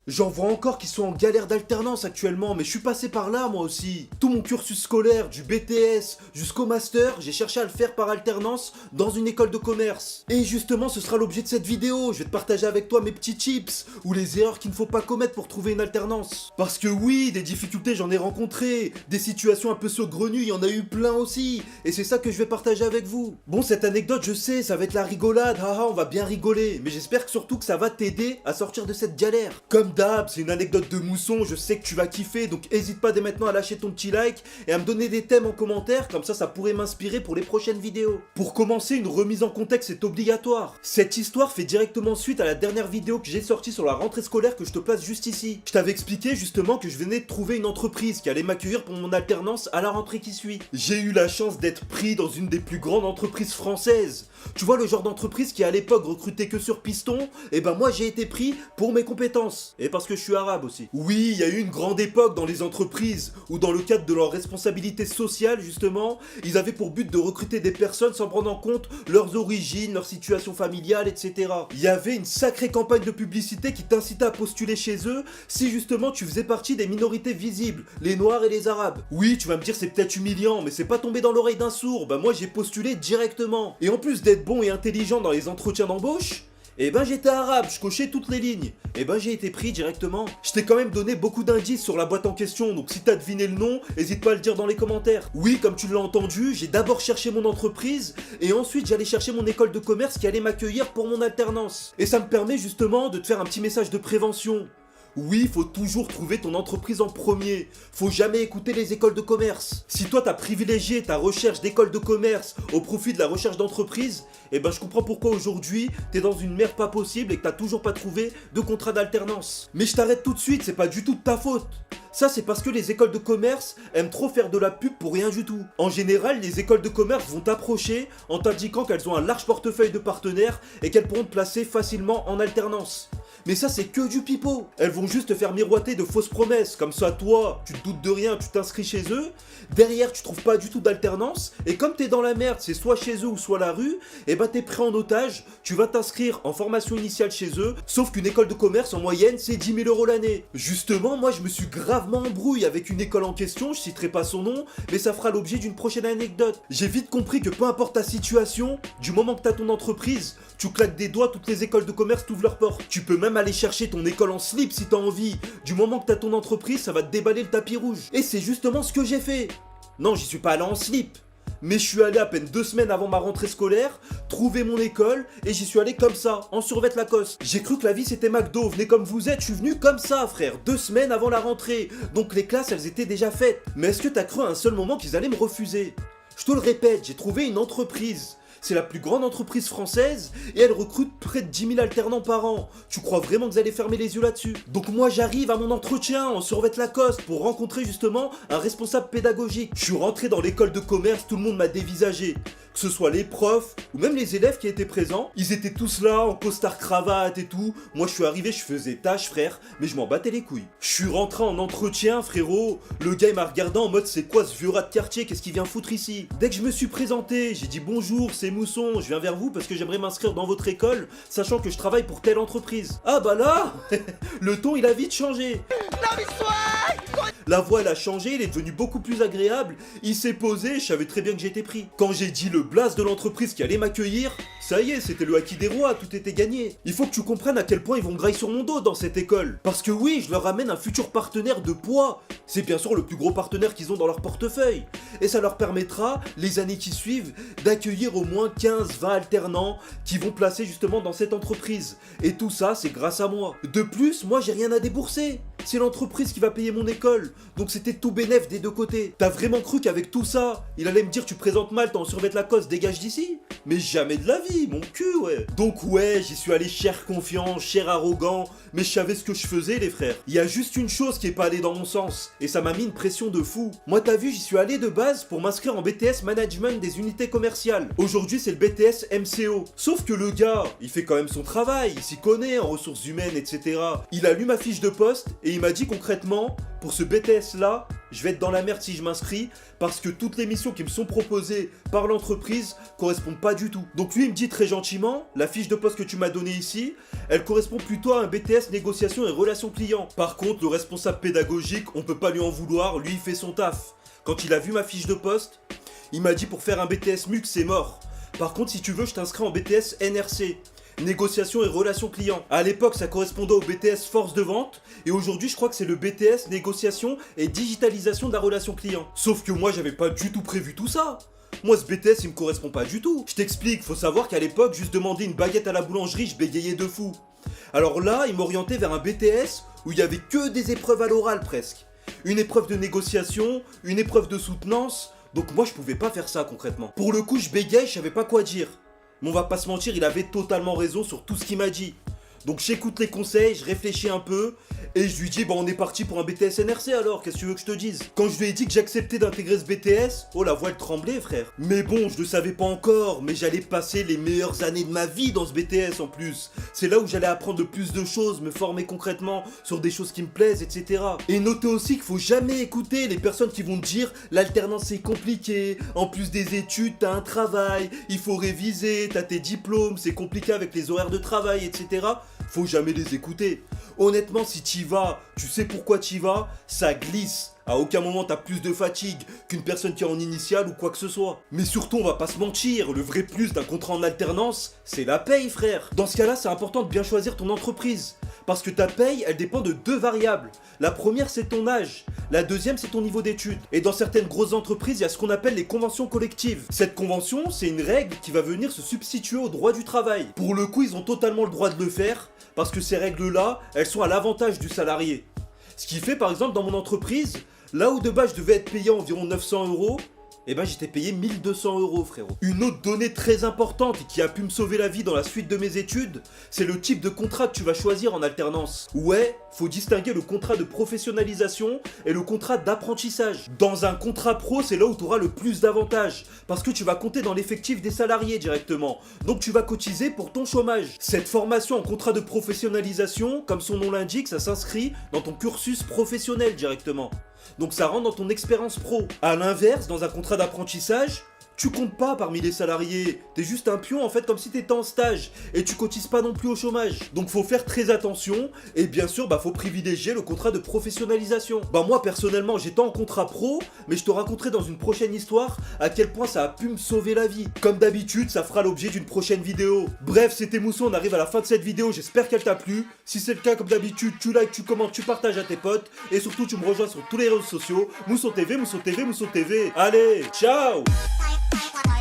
J'en vois encore qui sont en galère d'alternance actuellement, mais je suis passé par là moi aussi. Tout mon cursus scolaire, du BTS jusqu'au master, j'ai cherché à le faire par alternance dans une école de commerce. Et justement, ce sera l'objet de cette vidéo. Je vais te partager avec toi mes petits tips ou les erreurs qu'il ne faut pas commettre pour trouver une alternance. Parce que oui, des difficultés j'en ai rencontré, des situations un peu saugrenues, il y en a eu plein aussi. Et c'est ça que je vais partager avec vous. Bon, cette anecdote, je sais, ça va être la rigolade, haha, on va bien rigoler. Mais j'espère que surtout que ça va t'aider à sortir de cette galère. Comme d'hab, c'est une anecdote de mousson, je sais que tu vas kiffer, donc hésite pas dès maintenant à lâcher ton petit like et à me donner des thèmes en commentaire, comme ça pourrait m'inspirer pour les prochaines vidéos. Pour commencer, une remise en contexte est obligatoire. Cette histoire fait directement suite à la dernière vidéo que j'ai sortie sur la rentrée scolaire que je te place juste ici. Je t'avais expliqué justement que je venais de trouver une entreprise qui allait m'accueillir pour mon alternance à la rentrée qui suit. J'ai eu la chance d'être pris dans une des plus grandes entreprises françaises. Tu vois le genre d'entreprise qui à l'époque recrutait que sur piston, et ben moi j'ai été pris pour mes compétences. Et parce que je suis arabe aussi. Oui, il y a eu une grande époque dans les entreprises où dans le cadre de leur responsabilité sociale justement, ils avaient pour but de recruter des personnes sans prendre en compte leurs origines, leur situation familiale, etc. Il y avait une sacrée campagne de publicité qui t'incitait à postuler chez eux si justement tu faisais partie des minorités visibles, les noirs et les arabes. Oui, tu vas me dire c'est peut-être humiliant, mais c'est pas tombé dans l'oreille d'un sourd, bah moi j'ai postulé directement. Et en plus d'être bon et intelligent dans les entretiens d'embauche, eh ben j'étais arabe, je cochais toutes les lignes. Eh ben j'ai été pris directement. Je t'ai quand même donné beaucoup d'indices sur la boîte en question, donc si t'as deviné le nom, hésite pas à le dire dans les commentaires. Oui, comme tu l'as entendu, j'ai d'abord cherché mon entreprise, et ensuite j'allais chercher mon école de commerce qui allait m'accueillir pour mon alternance. Et ça me permet justement de te faire un petit message de prévention. Oui, faut toujours trouver ton entreprise en premier. Faut jamais écouter les écoles de commerce. Si toi t'as privilégié ta recherche d'école de commerce au profit de la recherche d'entreprise, eh ben je comprends pourquoi aujourd'hui t'es dans une merde pas possible et que t'as toujours pas trouvé de contrat d'alternance. Mais je t'arrête tout de suite, c'est pas du tout de ta faute. Ça, c'est parce que les écoles de commerce aiment trop faire de la pub pour rien du tout. En général, les écoles de commerce vont t'approcher en t'indiquant qu'elles ont un large portefeuille de partenaires et qu'elles pourront te placer facilement en alternance. Mais ça, c'est que du pipeau. Elles vont juste te faire miroiter de fausses promesses. Comme ça, toi, tu te doutes de rien, tu t'inscris chez eux. Derrière, tu trouves pas du tout d'alternance. Et comme t'es dans la merde, c'est soit chez eux ou soit la rue, et bah t'es pris en otage. Tu vas t'inscrire en formation initiale chez eux. Sauf qu'une école de commerce, en moyenne, c'est 10 000 € l'année. Justement, moi, je me suis gravement embrouillé avec une école en question. Je citerai pas son nom, mais ça fera l'objet d'une prochaine anecdote. J'ai vite compris que peu importe ta situation, du moment que t'as ton entreprise, tu claques des doigts, toutes les écoles de commerce t'ouvrent leurs portes. Tu peux même aller chercher ton école en slip si t'as envie. Du moment que t'as ton entreprise, ça va te déballer le tapis rouge. Et c'est justement ce que j'ai fait. Non, j'y suis pas allé en slip. Mais je suis allé à peine 2 semaines avant ma rentrée scolaire, trouver mon école, et j'y suis allé comme ça, en survêt Lacoste. J'ai cru que la vie c'était McDo, venez comme vous êtes, je suis venu comme ça frère, 2 semaines avant la rentrée. Donc les classes elles étaient déjà faites. Mais est-ce que t'as cru à un seul moment qu'ils allaient me refuser? Je te le répète, j'ai trouvé une entreprise. C'est la plus grande entreprise française et elle recrute près de 10 000 alternants par an. Tu crois vraiment que vous allez fermer les yeux là-dessus? Donc moi j'arrive à mon entretien en survêt Lacoste pour rencontrer justement un responsable pédagogique. Je suis rentré dans l'école de commerce, tout le monde m'a dévisagé. Que ce soit les profs ou même les élèves qui étaient présents, ils étaient tous là en costard cravate et tout. Moi je suis arrivé, je faisais tâche frère, mais je m'en battais les couilles. Je suis rentré en entretien frérot, le gars il m'a regardé en mode c'est quoi ce vieux rat de quartier, qu'est-ce qu'il vient foutre ici? Dès que je me suis présenté, j'ai dit bonjour c'est Mousson, je viens vers vous parce que j'aimerais m'inscrire dans votre école, sachant que je travaille pour telle entreprise. Ah bah là, le ton il a vite changé. La voix elle a changé, il est devenu beaucoup plus agréable, il s'est posé, je savais très bien que j'étais pris. Quand j'ai dit le blast de l'entreprise qui allait m'accueillir, ça y est, c'était le acquis des rois, tout était gagné. Il faut que tu comprennes à quel point ils vont grailler sur mon dos dans cette école. Parce que oui, je leur amène un futur partenaire de poids. C'est bien sûr le plus gros partenaire qu'ils ont dans leur portefeuille. Et ça leur permettra, les années qui suivent, d'accueillir au moins 15-20 alternants qui vont placer justement dans cette entreprise. Et tout ça, c'est grâce à moi. De plus, moi j'ai rien à débourser. C'est l'entreprise qui va payer mon école. Donc c'était tout bénef des deux côtés. T'as vraiment cru qu'avec tout ça, il allait me dire tu présentes mal, t'es en survêt Lacoste, dégage d'ici? Mais jamais de la vie, mon cul, ouais. Donc ouais, j'y suis allé cher confiant, cher arrogant, mais je savais ce que je faisais les frères. Il y a juste une chose qui est pas allée dans mon sens, et ça m'a mis une pression de fou. Moi t'as vu, j'y suis allé de base pour m'inscrire en BTS Management des unités commerciales. Aujourd'hui c'est le BTS MCO. Sauf que le gars, il fait quand même son travail, il s'y connaît en ressources humaines, etc. Il a lu ma fiche de poste et il m'a dit concrètement, pour ce BTS là, je vais être dans la merde si je m'inscris, parce que toutes les missions qui me sont proposées par l'entreprise correspondent pas du tout. Donc lui il me dit très gentiment, la fiche de poste que tu m'as donnée ici, elle correspond plutôt à un BTS négociation et relations clients. Par contre, le responsable pédagogique, on peut pas lui en vouloir, lui il fait son taf. Quand il a vu ma fiche de poste, il m'a dit pour faire un BTS MUX c'est mort. Par contre si tu veux je t'inscris en BTS NRC. Négociation et relations clients. À l'époque, ça correspondait au BTS force de vente, et aujourd'hui, je crois que c'est le BTS négociation et digitalisation de la relation client. Sauf que moi, j'avais pas du tout prévu tout ça. Moi, ce BTS, il me correspond pas du tout. Je t'explique, faut savoir qu'à l'époque, juste demander une baguette à la boulangerie, je bégayais de fou. Alors là, il m'orientait vers un BTS où il y avait que des épreuves à l'oral presque. Une épreuve de négociation, une épreuve de soutenance, donc moi, je pouvais pas faire ça concrètement. Pour le coup, je bégaye, je savais pas quoi dire. Mais on va pas se mentir, il avait totalement raison sur tout ce qu'il m'a dit. Donc j'écoute les conseils, je réfléchis un peu, et je lui dis, bah on est parti pour un BTS NRC alors, qu'est-ce que tu veux que je te dise? Quand je lui ai dit que j'acceptais d'intégrer ce BTS, oh la voix elle tremblait frère. Mais bon, je le savais pas encore, mais j'allais passer les meilleures années de ma vie dans ce BTS en plus. C'est là où j'allais apprendre le plus de choses, me former concrètement sur des choses qui me plaisent, etc. Et notez aussi qu'il faut jamais écouter les personnes qui vont te dire, l'alternance c'est compliqué, en plus des études t'as un travail, il faut réviser, t'as tes diplômes, c'est compliqué avec les horaires de travail, etc. Faut jamais les écouter. Honnêtement, si t'y vas, tu sais pourquoi t'y vas, ça glisse. À aucun moment t'as plus de fatigue qu'une personne qui est en initiale ou quoi que ce soit. Mais surtout, on va pas se mentir, le vrai plus d'un contrat en alternance, c'est la paye, frère. Dans ce cas-là, c'est important de bien choisir ton entreprise. Parce que ta paye, elle dépend de deux variables. La première, c'est ton âge. La deuxième, c'est ton niveau d'études. Et dans certaines grosses entreprises, il y a ce qu'on appelle les conventions collectives. Cette convention, c'est une règle qui va venir se substituer au droit du travail. Pour le coup, ils ont totalement le droit de le faire, parce que ces règles-là, elles sont à l'avantage du salarié. Ce qui fait, par exemple, dans mon entreprise, là où de base je devais être payé environ 900 €, eh ben j'étais payé 1200 €, frérot. Une autre donnée très importante et qui a pu me sauver la vie dans la suite de mes études, c'est le type de contrat que tu vas choisir en alternance. Ouais, faut distinguer le contrat de professionnalisation et le contrat d'apprentissage. Dans un contrat pro, c'est là où tu auras le plus d'avantages, parce que tu vas compter dans l'effectif des salariés directement. Donc tu vas cotiser pour ton chômage. Cette formation en contrat de professionnalisation, comme son nom l'indique, ça s'inscrit dans ton cursus professionnel directement. Donc ça rentre dans ton expérience pro. A l'inverse, dans un contrat d'apprentissage, tu comptes pas parmi les salariés. T'es juste un pion en fait, comme si t'étais en stage. Et tu cotises pas non plus au chômage. Donc faut faire très attention. Et bien sûr, faut privilégier le contrat de professionnalisation. Moi personnellement, j'étais en contrat pro, mais je te raconterai dans une prochaine histoire à quel point ça a pu me sauver la vie. Comme d'habitude, ça fera l'objet d'une prochaine vidéo. Bref, c'était Mousson, on arrive à la fin de cette vidéo. J'espère qu'elle t'a plu. Si c'est le cas, comme d'habitude, tu likes, tu commentes, tu partages à tes potes. Et surtout, tu me rejoins sur tous les réseaux sociaux. Mousson TV, Mousson TV, Mousson TV. Allez, ciao! Bye.